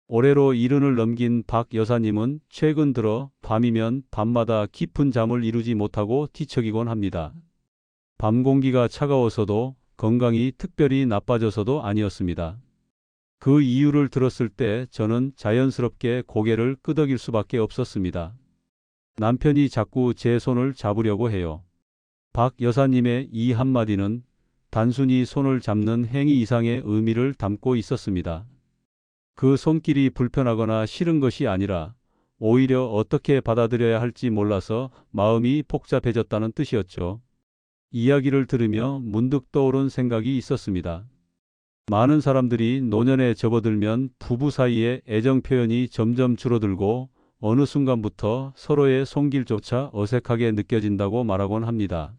올해로 70을 넘긴 박 여사님은 최근 들어 밤이면 밤마다 깊은 잠을 이루지 못하고 뒤척이곤 합니다. 밤 공기가 차가워서도 건강이 특별히 나빠져서도 아니었습니다. 그 이유를 들었을 때 저는 자연스럽게 고개를 끄덕일 수밖에 없었습니다. 남편이 자꾸 제 손을 잡으려고 해요. 박 여사님의 이 한마디는 단순히 손을 잡는 행위 이상의 의미를 담고 있었습니다. 그 손길이 불편하거나 싫은 것이 아니라 오히려 어떻게 받아들여야 할지 몰라서 마음이 복잡해졌다는 뜻이었죠. 이야기를 들으며 문득 떠오른 생각이 있었습니다. 많은 사람들이 노년에 접어들면 부부 사이의 애정 표현이 점점 줄어들고 어느 순간부터 서로의 손길조차 어색하게 느껴진다고 말하곤 합니다.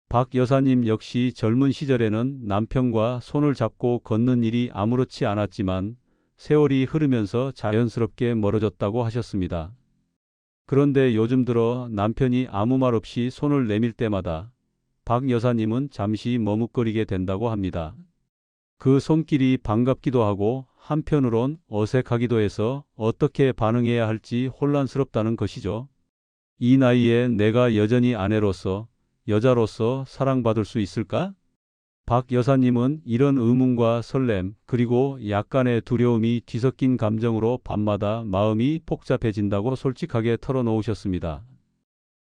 박 여사님 역시 젊은 시절에는 남편과 손을 잡고 걷는 일이 아무렇지 않았지만 세월이 흐르면서 자연스럽게 멀어졌다고 하셨습니다. 그런데 요즘 들어 남편이 아무 말 없이 손을 내밀 때마다 박 여사님은 잠시 머뭇거리게 된다고 합니다. 그 손길이 반갑기도 하고 한편으론 어색하기도 해서 어떻게 반응해야 할지 혼란스럽다는 것이죠. 이 나이에 내가 여전히 아내로서, 여자로서 사랑받을 수 있을까? 박 여사님은 이런 의문과 설렘, 그리고 약간의 두려움이 뒤섞인 감정으로 밤마다 마음이 복잡해진다고 솔직하게 털어놓으셨습니다.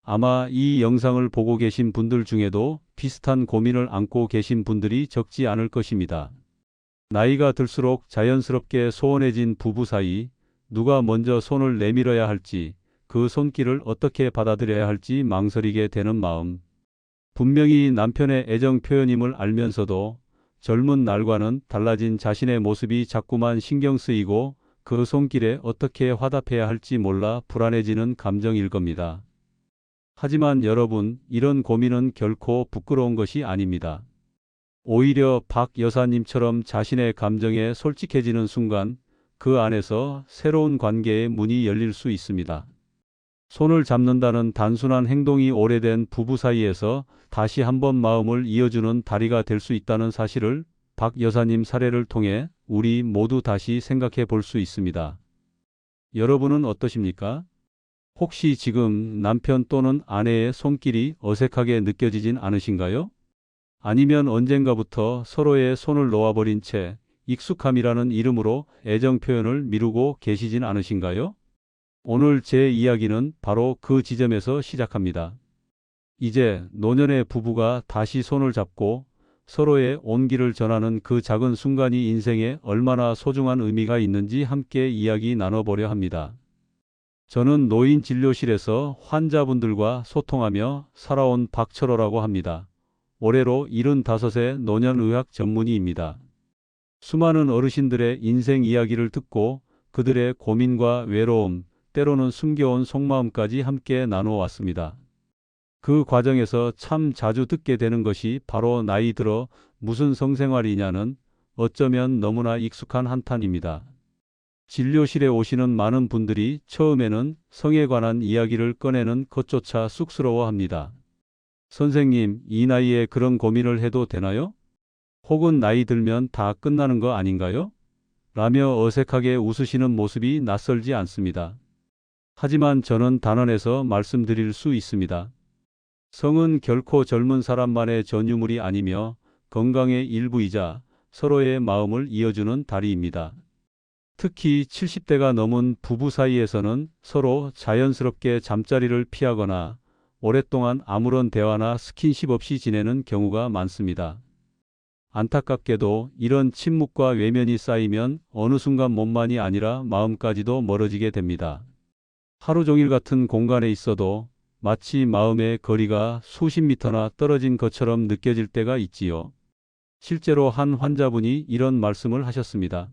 아마 이 영상을 보고 계신 분들 중에도 비슷한 고민을 안고 계신 분들이 적지 않을 것입니다. 나이가 들수록 자연스럽게 소원해진 부부 사이, 누가 먼저 손을 내밀어야 할지, 그 손길을 어떻게 받아들여야 할지 망설이게 되는 마음. 분명히 남편의 애정 표현임을 알면서도 젊은 날과는 달라진 자신의 모습이 자꾸만 신경 쓰이고 그 손길에 어떻게 화답해야 할지 몰라 불안해지는 감정일 겁니다. 하지만 여러분, 이런 고민은 결코 부끄러운 것이 아닙니다. 오히려 박 여사님처럼 자신의 감정에 솔직해지는 순간 그 안에서 새로운 관계의 문이 열릴 수 있습니다. 손을 잡는다는 단순한 행동이 오래된 부부 사이에서 다시 한번 마음을 이어주는 다리가 될 수 있다는 사실을 박 여사님 사례를 통해 우리 모두 다시 생각해 볼 수 있습니다. 여러분은 어떠십니까? 혹시 지금 남편 또는 아내의 손길이 어색하게 느껴지진 않으신가요? 아니면 언젠가부터 서로의 손을 놓아버린 채 익숙함이라는 이름으로 애정 표현을 미루고 계시진 않으신가요? 오늘 제 이야기는 바로 그 지점에서 시작합니다. 이제 노년의 부부가 다시 손을 잡고 서로의 온기를 전하는 그 작은 순간이 인생에 얼마나 소중한 의미가 있는지 함께 이야기 나눠보려 합니다. 저는 노인 진료실에서 환자분들과 소통하며 살아온 박철호라고 합니다. 올해로 75세 노년의학 전문의입니다. 수많은 어르신들의 인생 이야기를 듣고 그들의 고민과 외로움, 때로는 숨겨온 속마음까지 함께 나누어왔습니다. 그 과정에서 참 자주 듣게 되는 것이 바로 나이 들어 무슨 성생활이냐는 어쩌면 너무나 익숙한 한탄입니다. 진료실에 오시는 많은 분들이 처음에는 성에 관한 이야기를 꺼내는 것조차 쑥스러워합니다. 선생님, 이 나이에 그런 고민을 해도 되나요? 혹은 나이 들면 다 끝나는 거 아닌가요? 라며 어색하게 웃으시는 모습이 낯설지 않습니다. 하지만 저는 단언해서 말씀드릴 수 있습니다. 성은 결코 젊은 사람만의 전유물이 아니며 건강의 일부이자 서로의 마음을 이어주는 다리입니다. 특히 70대가 넘은 부부 사이에서는 서로 자연스럽게 잠자리를 피하거나 오랫동안 아무런 대화나 스킨십 없이 지내는 경우가 많습니다. 안타깝게도 이런 침묵과 외면이 쌓이면 어느 순간 몸만이 아니라 마음까지도 멀어지게 됩니다. 하루 종일 같은 공간에 있어도 마치 마음의 거리가 수십 미터나 떨어진 것처럼 느껴질 때가 있지요. 실제로 한 환자분이 이런 말씀을 하셨습니다.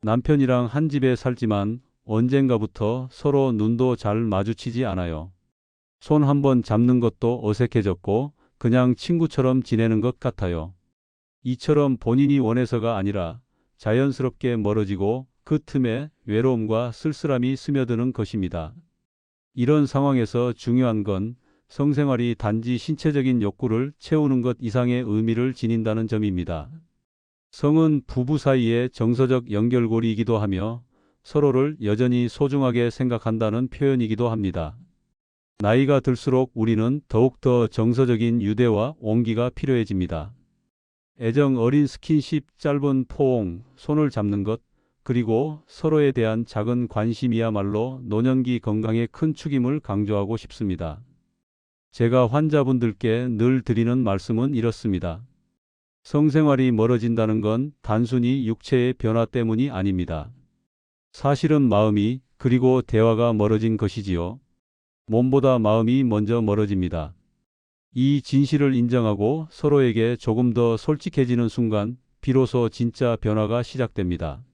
남편이랑 한 집에 살지만 언젠가부터 서로 눈도 잘 마주치지 않아요. 손 한번 잡는 것도 어색해졌고 그냥 친구처럼 지내는 것 같아요. 이처럼 본인이 원해서가 아니라 자연스럽게 멀어지고 그 틈에 외로움과 쓸쓸함이 스며드는 것입니다. 이런 상황에서 중요한 건 성생활이 단지 신체적인 욕구를 채우는 것 이상의 의미를 지닌다는 점입니다. 성은 부부 사이의 정서적 연결고리이기도 하며 서로를 여전히 소중하게 생각한다는 표현이기도 합니다. 나이가 들수록 우리는 더욱더 정서적인 유대와 온기가 필요해집니다. 애정 어린 스킨십, 짧은 포옹, 손을 잡는 것, 그리고 서로에 대한 작은 관심이야말로 노년기 건강의 큰 축임을 강조하고 싶습니다. 제가 환자분들께 늘 드리는 말씀은 이렇습니다. 성생활이 멀어진다는 건 단순히 육체의 변화 때문이 아닙니다. 사실은 마음이 그리고 대화가 멀어진 것이지요. 몸보다 마음이 먼저 멀어집니다. 이 진실을 인정하고 서로에게 조금 더 솔직해지는 순간 비로소 진짜 변화가 시작됩니다.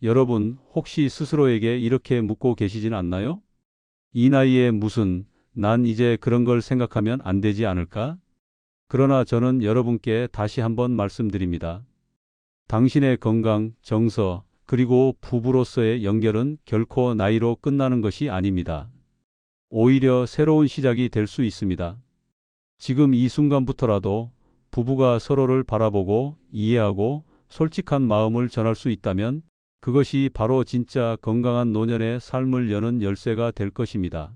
여러분, 혹시 스스로에게 이렇게 묻고 계시진 않나요? 이 나이에 무슨, 난 이제 그런 걸 생각하면 안 되지 않을까? 그러나 저는 여러분께 다시 한번 말씀드립니다. 당신의 건강, 정서, 그리고 부부로서의 연결은 결코 나이로 끝나는 것이 아닙니다. 오히려 새로운 시작이 될 수 있습니다. 지금 이 순간부터라도 부부가 서로를 바라보고 이해하고 솔직한 마음을 전할 수 있다면 그것이 바로 진짜 건강한 노년의 삶을 여는 열쇠가 될 것입니다.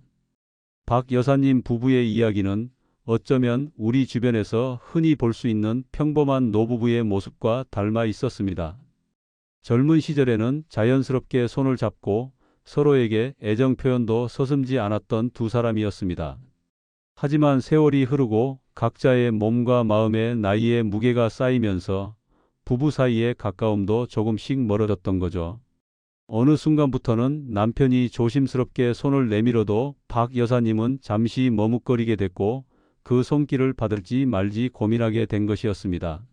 박 여사님 부부의 이야기는 어쩌면 우리 주변에서 흔히 볼 수 있는 평범한 노부부의 모습과 닮아 있었습니다. 젊은 시절에는 자연스럽게 손을 잡고 서로에게 애정 표현도 서슴지 않았던 두 사람이었습니다. 하지만 세월이 흐르고 각자의 몸과 마음의 나이에 무게가 쌓이면서 부부 사이의 가까움도 조금씩 멀어졌던 거죠. 어느 순간부터는 남편이 조심스럽게 손을 내밀어도 박 여사님은 잠시 머뭇거리게 됐고 그 손길을 받을지 말지 고민하게 된 것이었습니다.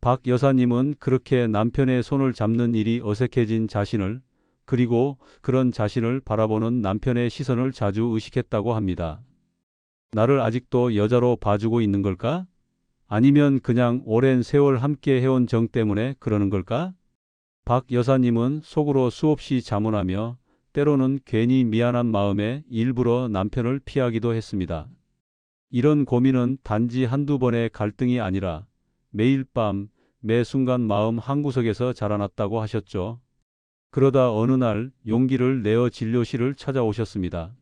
박 여사님은 그렇게 남편의 손을 잡는 일이 어색해진 자신을, 그리고 그런 자신을 바라보는 남편의 시선을 자주 의식했다고 합니다. 나를 아직도 여자로 봐주고 있는 걸까? 아니면 그냥 오랜 세월 함께 해온 정 때문에 그러는 걸까? 박 여사님은 속으로 수없이 자문하며 때로는 괜히 미안한 마음에 일부러 남편을 피하기도 했습니다. 이런 고민은 단지 한두 번의 갈등이 아니라 매일 밤, 매 순간 마음 한구석에서 자라났다고 하셨죠. 그러다 어느 날 용기를 내어 진료실을 찾아오셨습니다.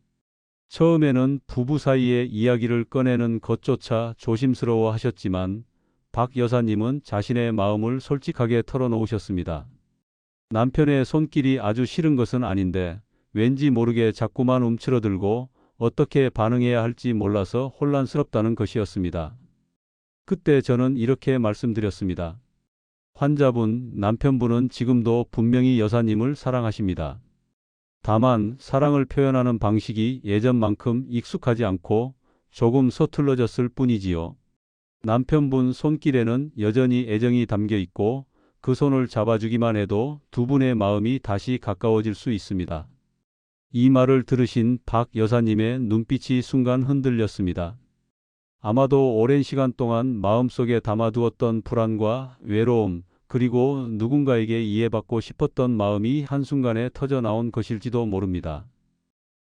처음에는 부부 사이의 이야기를 꺼내는 것조차 조심스러워 하셨지만 박 여사님은 자신의 마음을 솔직하게 털어놓으셨습니다. 남편의 손길이 아주 싫은 것은 아닌데 왠지 모르게 자꾸만 움츠러들고 어떻게 반응해야 할지 몰라서 혼란스럽다는 것이었습니다. 그때 저는 이렇게 말씀드렸습니다. 환자분, 남편분은 지금도 분명히 여사님을 사랑하십니다. 다만 사랑을 표현하는 방식이 예전만큼 익숙하지 않고 조금 서툴러졌을 뿐이지요. 남편분 손길에는 여전히 애정이 담겨 있고 그 손을 잡아주기만 해도 두 분의 마음이 다시 가까워질 수 있습니다. 이 말을 들으신 박 여사님의 눈빛이 순간 흔들렸습니다. 아마도 오랜 시간 동안 마음속에 담아두었던 불안과 외로움, 그리고 누군가에게 이해받고 싶었던 마음이 한순간에 터져나온 것일지도 모릅니다.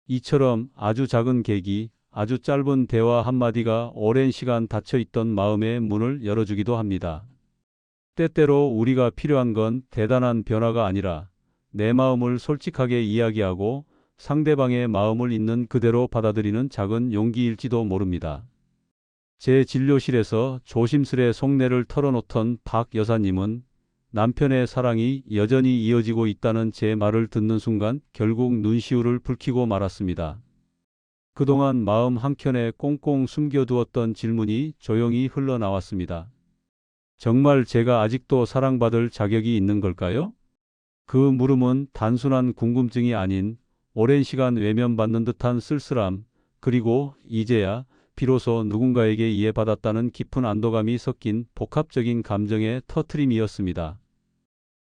이처럼 아주 작은 계기, 아주 짧은 대화 한마디가 오랜 시간 닫혀있던 마음의 문을 열어주기도 합니다. 때때로 우리가 필요한 건 대단한 변화가 아니라 내 마음을 솔직하게 이야기하고 상대방의 마음을 있는 그대로 받아들이는 작은 용기일지도 모릅니다. 제 진료실에서 조심스레 속내를 털어놓던 박 여사님은 남편의 사랑이 여전히 이어지고 있다는 제 말을 듣는 순간 결국 눈시울을 붉히고 말았습니다. 그동안 마음 한켠에 꽁꽁 숨겨두었던 질문이 조용히 흘러나왔습니다. 정말 제가 아직도 사랑받을 자격이 있는 걸까요? 그 물음은 단순한 궁금증이 아닌 오랜 시간 외면받는 듯한 쓸쓸함, 그리고 이제야 비로소 누군가에게 이해받았다는 깊은 안도감이 섞인 복합적인 감정의 터트림이었습니다.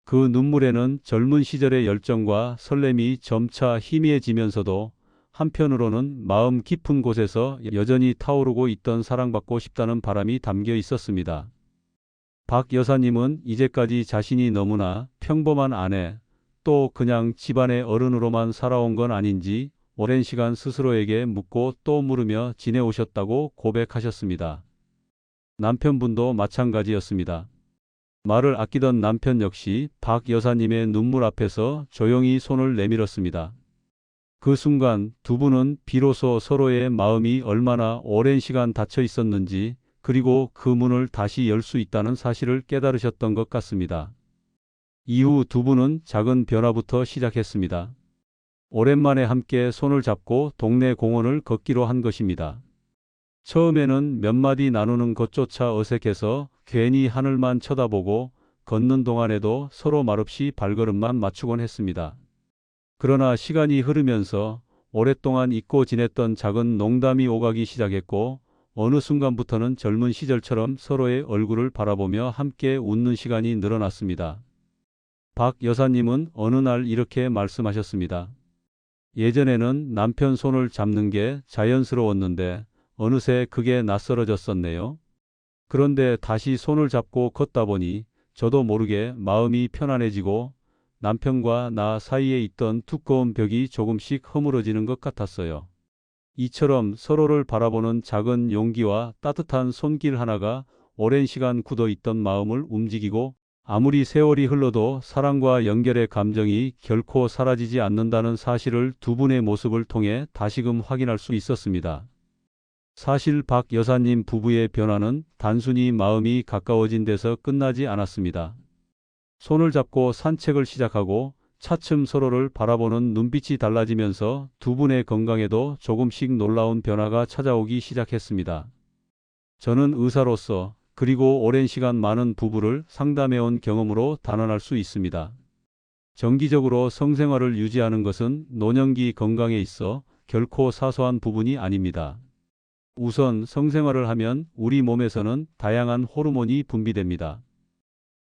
그 눈물에는 젊은 시절의 열정과 설렘이 점차 희미해지면서도 한편으로는 마음 깊은 곳에서 여전히 타오르고 있던 사랑받고 싶다는 바람이 담겨 있었습니다. 박 여사님은 이제까지 자신이 너무나 평범한 아내, 또 그냥 집안의 어른으로만 살아온 건 아닌지 오랜 시간 스스로에게 묻고 또 물으며 지내오셨다고 고백하셨습니다. 남편분도 마찬가지였습니다. 말을 아끼던 남편 역시 박 여사님의 눈물 앞에서 조용히 손을 내밀었습니다. 그 순간 두 분은 비로소 서로의 마음이 얼마나 오랜 시간 닫혀 있었는지, 그리고 그 문을 다시 열 수 있다는 사실을 깨달으셨던 것 같습니다. 이후 두 분은 작은 변화부터 시작했습니다. 오랜만에 함께 손을 잡고 동네 공원을 걷기로 한 것입니다. 처음에는 몇 마디 나누는 것조차 어색해서 괜히 하늘만 쳐다보고 걷는 동안에도 서로 말없이 발걸음만 맞추곤 했습니다. 그러나 시간이 흐르면서 오랫동안 잊고 지냈던 작은 농담이 오가기 시작했고, 어느 순간부터는 젊은 시절처럼 서로의 얼굴을 바라보며 함께 웃는 시간이 늘어났습니다. 박 여사님은 어느 날 이렇게 말씀하셨습니다. 예전에는 남편 손을 잡는 게 자연스러웠는데 어느새 그게 낯설어졌었네요. 그런데 다시 손을 잡고 걷다 보니 저도 모르게 마음이 편안해지고 남편과 나 사이에 있던 두꺼운 벽이 조금씩 허물어지는 것 같았어요. 이처럼 서로를 바라보는 작은 용기와 따뜻한 손길 하나가 오랜 시간 굳어 있던 마음을 움직이고, 아무리 세월이 흘러도 사랑과 연결의 감정이 결코 사라지지 않는다는 사실을 두 분의 모습을 통해 다시금 확인할 수 있었습니다. 사실 박 여사님 부부의 변화는 단순히 마음이 가까워진 데서 끝나지 않았습니다. 손을 잡고 산책을 시작하고 차츰 서로를 바라보는 눈빛이 달라지면서 두 분의 건강에도 조금씩 놀라운 변화가 찾아오기 시작했습니다. 저는 의사로서, 그리고 오랜 시간 많은 부부를 상담해온 경험으로 단언할 수 있습니다. 정기적으로 성생활을 유지하는 것은 노년기 건강에 있어 결코 사소한 부분이 아닙니다. 우선 성생활을 하면 우리 몸에서는 다양한 호르몬이 분비됩니다.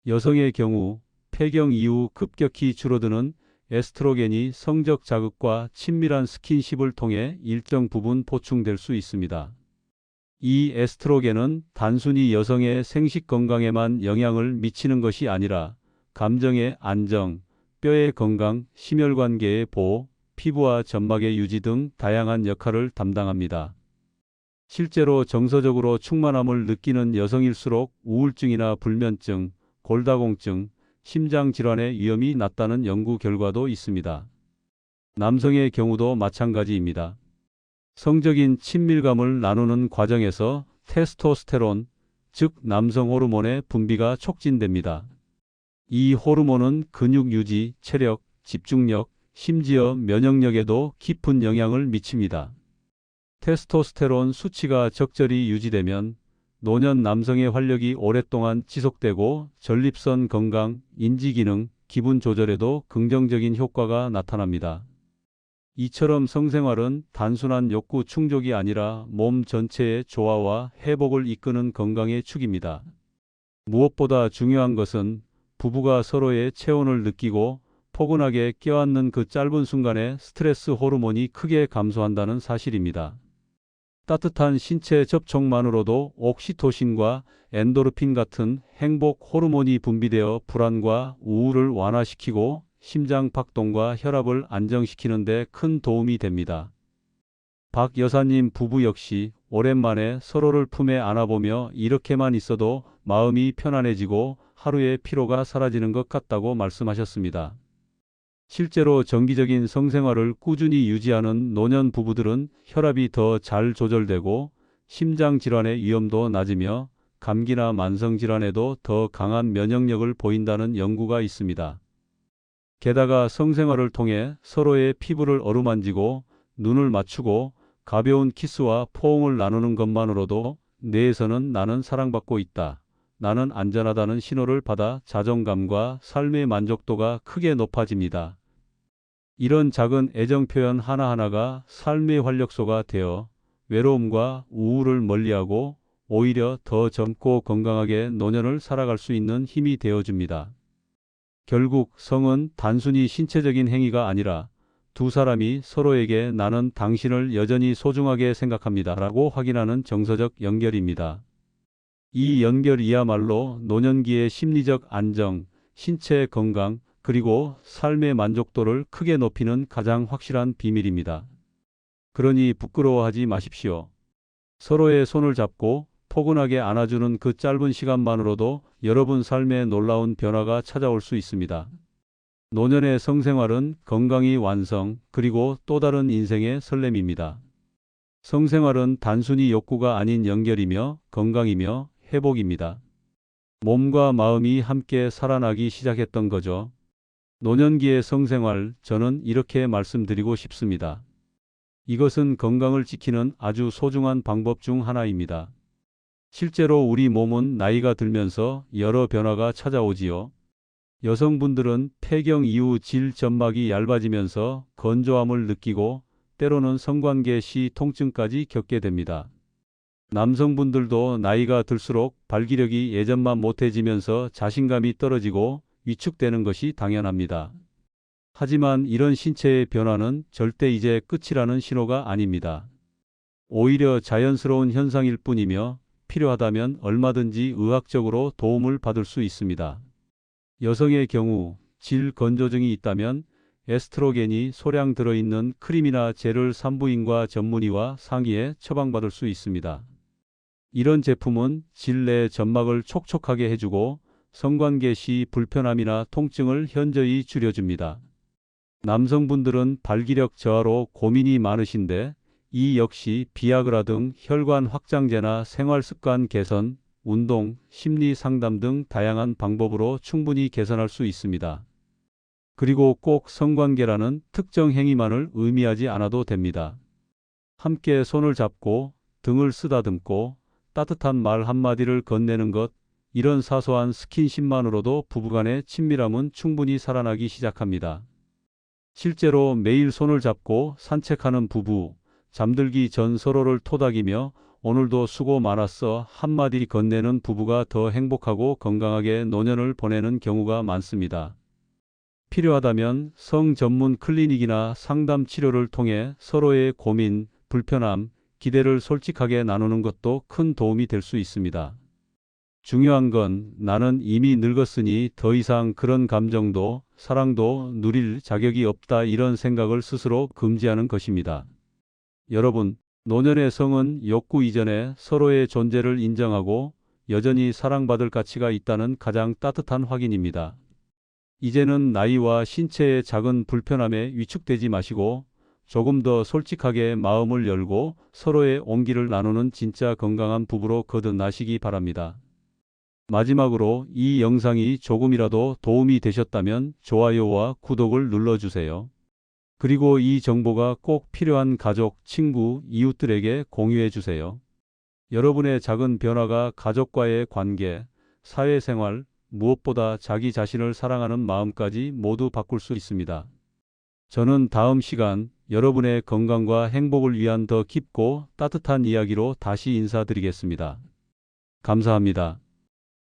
여성의 경우 폐경 이후 급격히 줄어드는 에스트로겐이 성적 자극과 친밀한 스킨십을 통해 일정 부분 보충될 수 있습니다. 이 에스트로겐은 단순히 여성의 생식 건강에만 영향을 미치는 것이 아니라 감정의 안정, 뼈의 건강, 심혈관계의 보호, 피부와 점막의 유지 등 다양한 역할을 담당합니다. 실제로 정서적으로 충만함을 느끼는 여성일수록 우울증이나 불면증, 골다공증, 심장질환의 위험이 낮다는 연구 결과도 있습니다. 남성의 경우도 마찬가지입니다. 성적인 친밀감을 나누는 과정에서 테스토스테론, 즉 남성 호르몬의 분비가 촉진됩니다. 이 호르몬은 근육 유지, 체력, 집중력, 심지어 면역력에도 깊은 영향을 미칩니다. 테스토스테론 수치가 적절히 유지되면 노년 남성의 활력이 오랫동안 지속되고 전립선 건강, 인지기능, 기분 조절에도 긍정적인 효과가 나타납니다. 이처럼 성생활은 단순한 욕구 충족이 아니라 몸 전체의 조화와 회복을 이끄는 건강의 축입니다. 무엇보다 중요한 것은 부부가 서로의 체온을 느끼고 포근하게 껴안는 그 짧은 순간에 스트레스 호르몬이 크게 감소한다는 사실입니다. 따뜻한 신체 접촉만으로도 옥시토신과 엔도르핀 같은 행복 호르몬이 분비되어 불안과 우울을 완화시키고 심장 박동과 혈압을 안정시키는 데 큰 도움이 됩니다. 박 여사님 부부 역시 오랜만에 서로를 품에 안아보며 이렇게만 있어도 마음이 편안해지고 하루의 피로가 사라지는 것 같다고 말씀하셨습니다. 실제로 정기적인 성생활을 꾸준히 유지하는 노년 부부들은 혈압이 더 잘 조절되고 심장질환의 위험도 낮으며 감기나 만성질환에도 더 강한 면역력을 보인다는 연구가 있습니다. 게다가 성생활을 통해 서로의 피부를 어루만지고 눈을 맞추고 가벼운 키스와 포옹을 나누는 것만으로도 뇌에서는 나는 사랑받고 있다, 나는 안전하다는 신호를 받아 자존감과 삶의 만족도가 크게 높아집니다. 이런 작은 애정 표현 하나하나가 삶의 활력소가 되어 외로움과 우울을 멀리하고 오히려 더 젊고 건강하게 노년을 살아갈 수 있는 힘이 되어줍니다. 결국 성은 단순히 신체적인 행위가 아니라 두 사람이 서로에게 나는 당신을 여전히 소중하게 생각합니다 라고 확인하는 정서적 연결입니다. 이 연결이야말로 노년기의 심리적 안정, 신체 건강, 그리고 삶의 만족도를 크게 높이는 가장 확실한 비밀입니다. 그러니 부끄러워하지 마십시오. 서로의 손을 잡고 포근하게 안아주는 그 짧은 시간만으로도 여러분 삶에 놀라운 변화가 찾아올 수 있습니다. 노년의 성생활은 건강이 완성, 그리고 또 다른 인생의 설렘입니다. 성생활은 단순히 욕구가 아닌 연결이며 건강이며 회복입니다. 몸과 마음이 함께 살아나기 시작했던 거죠. 노년기의 성생활, 저는 이렇게 말씀드리고 싶습니다. 이것은 건강을 지키는 아주 소중한 방법 중 하나입니다. 실제로 우리 몸은 나이가 들면서 여러 변화가 찾아오지요. 여성분들은 폐경 이후 질 점막이 얇아지면서 건조함을 느끼고 때로는 성관계 시 통증까지 겪게 됩니다. 남성분들도 나이가 들수록 발기력이 예전만 못해지면서 자신감이 떨어지고 위축되는 것이 당연합니다. 하지만 이런 신체의 변화는 절대 이제 끝이라는 신호가 아닙니다. 오히려 자연스러운 현상일 뿐이며 필요하다면 얼마든지 의학적으로 도움을 받을 수 있습니다. 여성의 경우 질 건조증이 있다면 에스트로겐이 소량 들어있는 크림이나 젤을 산부인과 전문의와 상의해 처방받을 수 있습니다. 이런 제품은 질 내 점막을 촉촉하게 해주고 성관계 시 불편함이나 통증을 현저히 줄여줍니다. 남성분들은 발기력 저하로 고민이 많으신데 이 역시 비아그라 등 혈관 확장제나 생활습관 개선, 운동, 심리 상담 등 다양한 방법으로 충분히 개선할 수 있습니다. 그리고 꼭 성관계라는 특정 행위만을 의미하지 않아도 됩니다. 함께 손을 잡고 등을 쓰다듬고 따뜻한 말 한마디를 건네는 것, 이런 사소한 스킨십만으로도 부부간의 친밀함은 충분히 살아나기 시작합니다. 실제로 매일 손을 잡고 산책하는 부부, 잠들기 전 서로를 토닥이며 오늘도 수고 많았어 한마디 건네는 부부가 더 행복하고 건강하게 노년을 보내는 경우가 많습니다. 필요하다면 성 전문 클리닉이나 상담 치료를 통해 서로의 고민, 불편함, 기대를 솔직하게 나누는 것도 큰 도움이 될 수 있습니다. 중요한 건 나는 이미 늙었으니 더 이상 그런 감정도 사랑도 누릴 자격이 없다, 이런 생각을 스스로 금지하는 것입니다. 여러분, 노년의 성은 욕구 이전에 서로의 존재를 인정하고 여전히 사랑받을 가치가 있다는 가장 따뜻한 확인입니다. 이제는 나이와 신체의 작은 불편함에 위축되지 마시고 조금 더 솔직하게 마음을 열고 서로의 온기를 나누는 진짜 건강한 부부로 거듭나시기 바랍니다. 마지막으로 이 영상이 조금이라도 도움이 되셨다면 좋아요와 구독을 눌러주세요. 그리고 이 정보가 꼭 필요한 가족, 친구, 이웃들에게 공유해 주세요. 여러분의 작은 변화가 가족과의 관계, 사회생활, 무엇보다 자기 자신을 사랑하는 마음까지 모두 바꿀 수 있습니다. 저는 다음 시간 여러분의 건강과 행복을 위한 더 깊고 따뜻한 이야기로 다시 인사드리겠습니다. 감사합니다.